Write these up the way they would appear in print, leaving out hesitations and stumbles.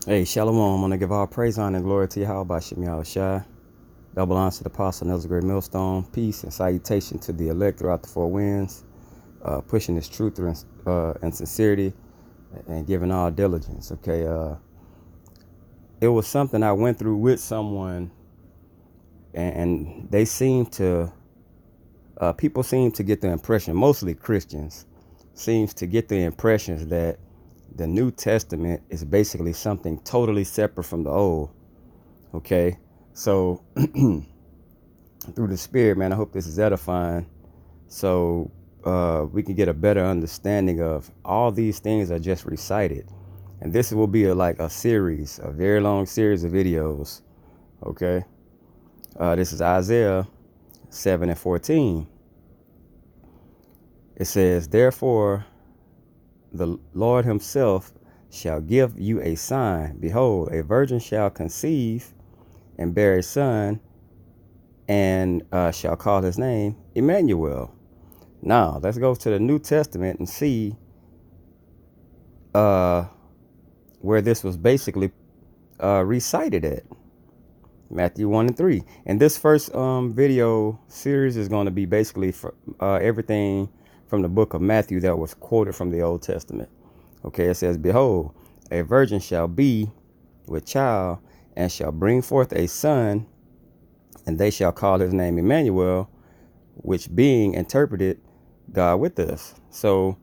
Hey, Shalom. I want to give all praise, honor, and glory to Yahweh Shem Shai. Double honor to the apostle, Nelson Great Millstone. Peace and salutation to the elect throughout the four winds, pushing this truth and sincerity and giving all diligence. Okay. It was something I went through with someone, and they seem to, people seem to get the impression, mostly Christians, seems to get the impressions that the New Testament is basically something totally separate from the Old. Okay. So through the Spirit, man, I hope this is edifying, so we can get a better understanding of all these things I just recited. And this will be like a series, a very long series of videos. Okay. This is Isaiah 7 and 14. It says, therefore, the Lord himself shall give you a sign. Behold, a virgin shall conceive and bear a son, and shall call his name Emmanuel. Now, let's go to the New Testament and see where this was basically recited at. Matthew 1 and 3. And this first video series is going to be basically for, everything from the book of Matthew that was quoted from the Old Testament. Okay, it says, behold, a virgin shall be with child and shall bring forth a son, and they shall call his name Emmanuel, which being interpreted, God with us. So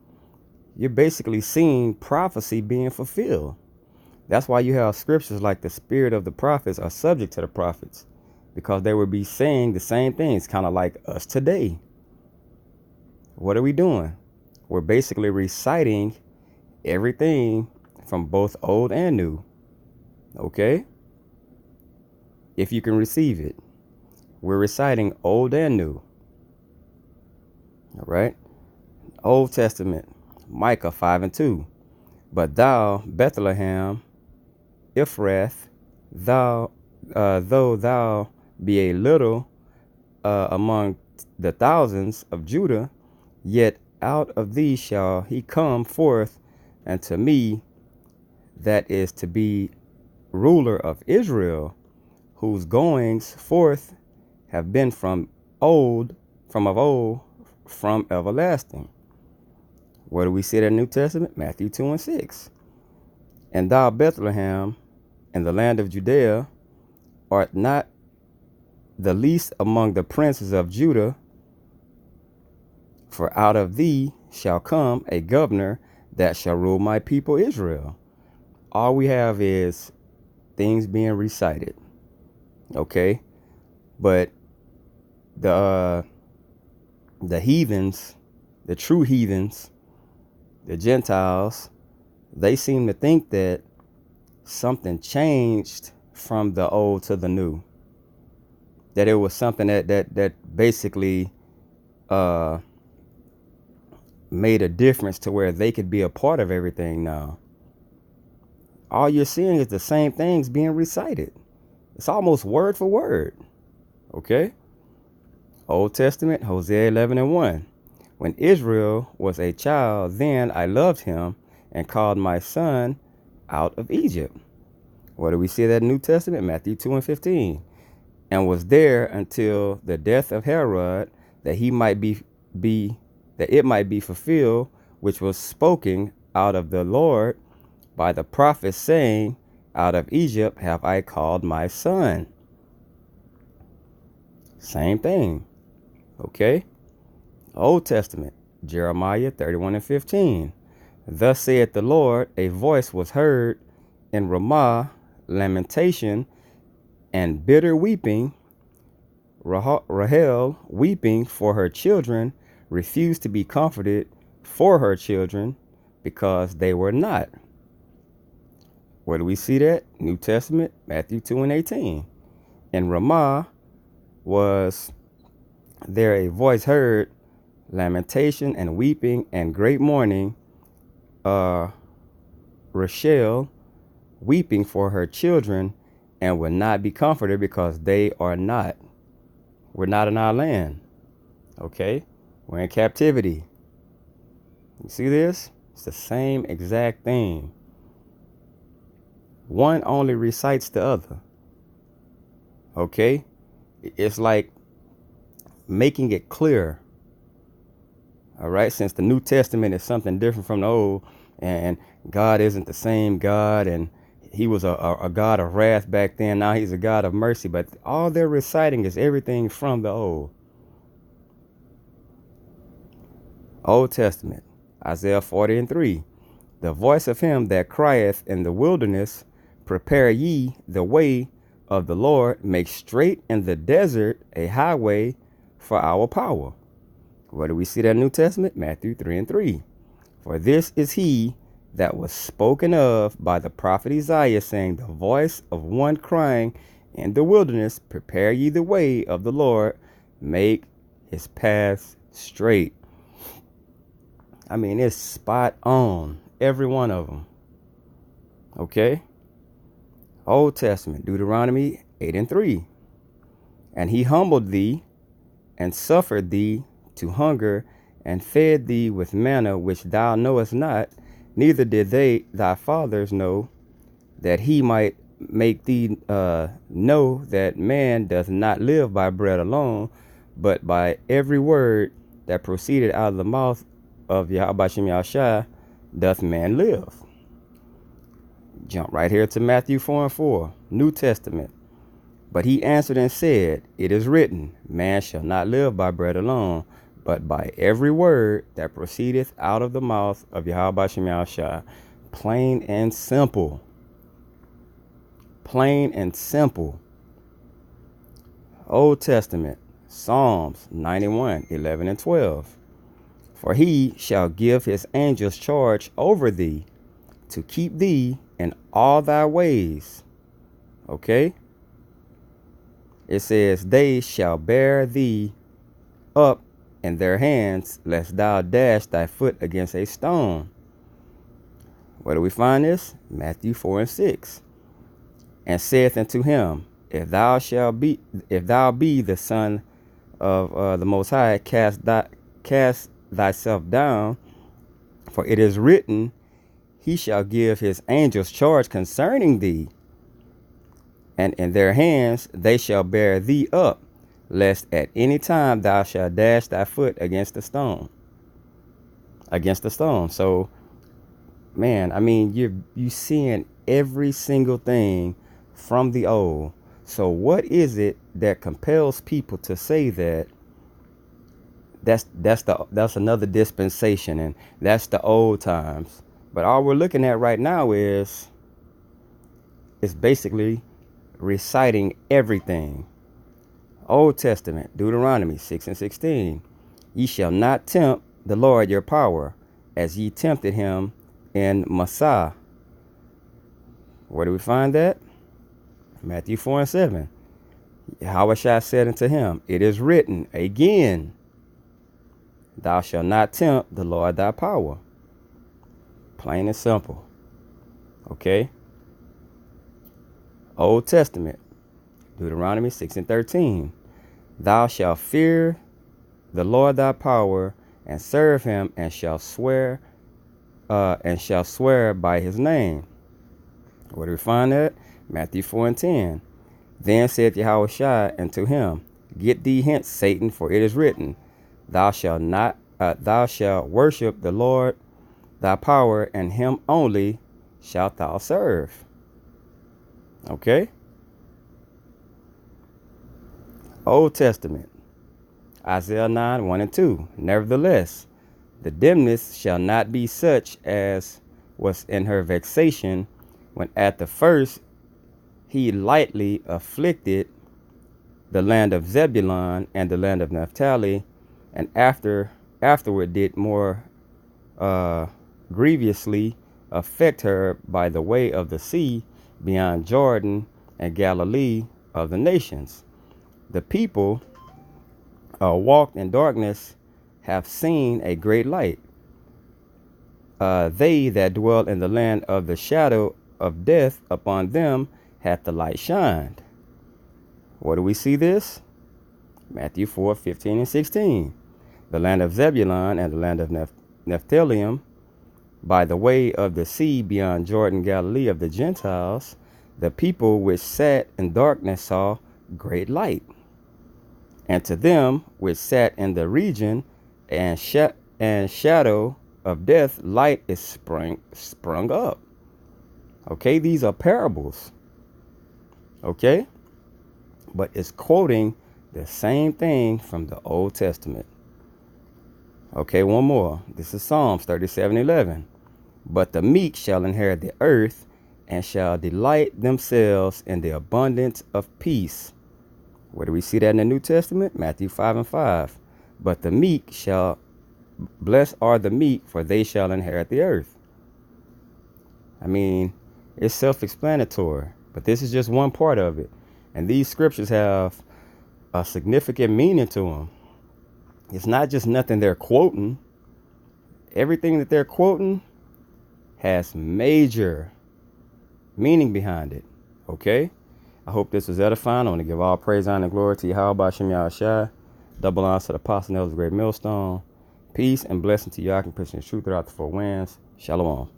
you're basically seeing prophecy being fulfilled. That's why you have scriptures like the spirit of the prophets are subject to the prophets, because they would be saying the same things, kind of like us today. What are we doing? We're basically reciting everything from both old and new. Okay? If you can receive it. We're reciting old and new. All right? Old Testament, Micah 5 and 2. But thou, Bethlehem, Ephrath, thou, though thou be a little among the thousands of Judah, yet out of thee shall he come forth, and to me that is to be ruler of Israel, whose goings forth have been from of old, from everlasting. Where do we see that in the New Testament? Matthew 2 and 6. And thou, Bethlehem, in the land of Judea, art not the least among the princes of Judah, for out of thee shall come a governor that shall rule my people Israel. All we have is things being recited. Okay? But the heathens, the true heathens, the Gentiles, they seem to think that something changed from the old to the new. That it was something that basically made a difference to where they could be a part of everything now. All you're seeing is the same things being recited. It's almost word for word. Okay? Old Testament, Hosea 11 and 1. When Israel was a child, then I loved him and called my son out of Egypt. Where do we see that in New Testament? Matthew 2 and 15. And was there until the death of Herod, that he might that it might be fulfilled, which was spoken out of the Lord by the prophet, saying, out of Egypt have I called my son. Same thing. Okay? Old Testament, Jeremiah 31 and 15. Thus saith the Lord, a voice was heard in Ramah, lamentation and bitter weeping. Rahel, weeping for her children, refused to be comforted for her children because they were not. Where do we see that? New Testament, Matthew 2 and 18. In Ramah was there a voice heard, lamentation and weeping and great mourning. Rachel, weeping for her children, and will not be comforted because they are not. We're not in our land. Okay? We're in captivity. You see this? It's the same exact thing. one only recites the other. Okay? It's like making it clear. All right? Since the New Testament is something different from the Old, and God isn't the same God, and he was a God of wrath back then. Now he's a God of mercy. But all they're reciting is everything from the Old. Old Testament, Isaiah 40:3. The voice of him that crieth in the wilderness, prepare ye the way of the Lord, make straight in the desert a highway for our power. Where do we see that in New Testament? Matthew 3:3. For this is he that was spoken of by the prophet Isaiah, saying, the voice of one crying in the wilderness, prepare ye the way of the Lord, make his paths straight. I mean, it's spot on, every one of them. Okay? Old Testament, Deuteronomy 8:3. And he humbled thee and suffered thee to hunger and fed thee with manna which thou knowest not, neither did thy fathers know, that he might make thee know that man doth not live by bread alone, but by every word that proceeded out of the mouth of Yahweh Shem Yahshua doth man live. Jump right here to Matthew 4:4, New Testament. But he answered and said, it is written, man shall not live by bread alone, but by every word that proceedeth out of the mouth of Yahweh Shem Yahshua. Plain and simple. Plain and simple. Old Testament, Psalms 91:11-12. For he shall give his angels charge over thee, to keep thee in all thy ways. Okay? It says, they shall bear thee up in their hands, lest thou dash thy foot against a stone. Where do we find this? Matthew 4:6. And saith unto him, if thou be the Son of the Most High, cast thyself down, for it is written, he shall give his angels charge concerning thee, and in their hands they shall bear thee up, lest at any time thou shalt dash thy foot against a stone. Against a stone. So, man, I mean, you seeing every single thing from the Old. So what is it that compels people to say that that's another dispensation and that's the old times? But all we're looking at right now is basically reciting everything. Old Testament, Deuteronomy 6:16. Ye shall not tempt the Lord your power, as ye tempted him in Massah. Where do we find that? Matthew 4:7. Yahweh said unto him, it is written again, thou shalt not tempt the Lord thy power. Plain and simple. Okay? Old Testament, Deuteronomy 6:13. Thou shalt fear the Lord thy power, and serve him, and shall swear by his name. Where do we find that? Matthew 4:10. Then said Yahweh unto him, get thee hence, Satan, for it is written, thou shalt worship the Lord thy power, and him only shalt thou serve. Okay? Old Testament, Isaiah 9:1-2. Nevertheless, the dimness shall not be such as was in her vexation, when at the first he lightly afflicted the land of Zebulun and the land of Naphtali, and afterward did more grievously affect her by the way of the sea beyond Jordan and Galilee of the nations. The people walked in darkness, have seen a great light. They that dwell in the land of the shadow of death, upon them hath the light shined. Where do we see this? Matthew 4:15-16. The land of Zebulun and the land of Naphtali, by the way of the sea beyond Jordan, Galilee of the Gentiles, The people which sat in darkness saw great light. And to them which sat in the region and shadow of death, light is sprung up. Okay, these are parables. Okay, but it's quoting the same thing from the Old Testament. Okay, one more. This is Psalms 37:11. But the meek shall inherit the earth and shall delight themselves in the abundance of peace. Where do we see that in the New Testament? Matthew 5:5. But the meek shall, blessed are the meek, for they shall inherit the earth. I mean, it's self-explanatory, but this is just one part of it. And these scriptures have a significant meaning to them. It's not just nothing they're quoting. Everything that they're quoting has major meaning behind it. Okay? I hope this was edifying. I want to give all praise, honor, and glory to Yahweh Shem Yahushua. Double honor to the apostle of the great millstone. Peace and blessing to you. I can preach the truth throughout the four winds. Shalom.